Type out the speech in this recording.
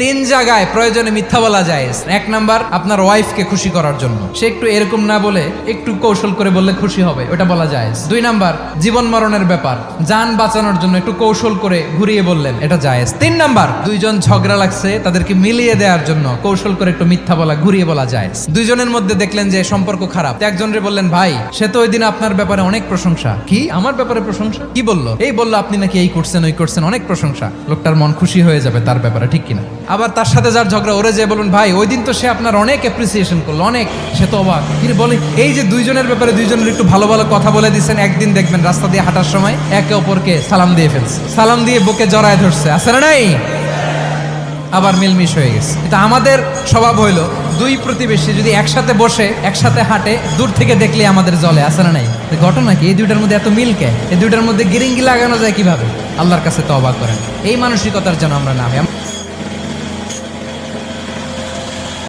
তিন জায়গায় প্রয়োজনে মিথ্যা বলা যায়। এক নাম্বার, আপনার ওয়াইফকে খুশি করার জন্য, সে একটু এরকম না বলে একটু কৌশল করে বললে খুশি হবে, ওটা বলা যায়। দুই নাম্বার, জীবন মরণের ব্যাপার, জান বাঁচানোর জন্য একটু কৌশল করে ঘুরিয়ে বললেন, এটা জায়েজ। তিন নাম্বার, দুইজন ঝগড়া লাগছে তাদেরকে মিলিয়ে দেওয়ার জন্য কৌশল করে একটু মিথ্যা বলা, ঘুরিয়ে বলা যায়। দুইজনের মধ্যে দেখলেন যে সম্পর্ক খারাপ, একজনরে বললেন, ভাই সে তো ওই দিন আপনার ব্যাপারে অনেক প্রশংসা। কি আমার ব্যাপারে প্রশংসা? কি বললো? এই বললো আপনি নাকি এই করছেন ওই করছেন, অনেক প্রশংসা। লোকটার মন খুশি হয়ে যাবে তার ব্যাপারে, ঠিক কিনা? আবার তার সাথে যার ঝগড়া, ওরে যে বলুন, ভাই ওই দিন তো সে আপনার অনেক অ্যাপ্রিসিয়েশন করলো, অনেক, সে তো অবাক। কি বলে? এই যে দুইজনের ব্যাপারে দুইজনের একটু ভালো ভালো কথা বলে দিচ্ছেন, একদিন দেখবেন রাস্তা দিয়ে হাঁটার সময় একে অপরকে সালাম দিয়ে ফেলছে, সালাম দিয়ে বুকে জড়ায় ধরছে, আছে না নাই? আবার মিলমিশ হয়ে গেছে। কিন্তু আমাদের স্বভাব হইলো, দুই প্রতিবেশী যদি একসাথে বসে একসাথে হাঁটে, দূর থেকে দেখলে আমাদের জলে, আছে না নাই? ঘটনা কি? এই দুইটার মধ্যে এত মিল কে? এই দুইটার মধ্যে গিরিঙ্গি লাগানো যায় কিভাবে? আল্লাহর কাছে তওবা করেন, এই মানসিকতার যেন আমরা না হই।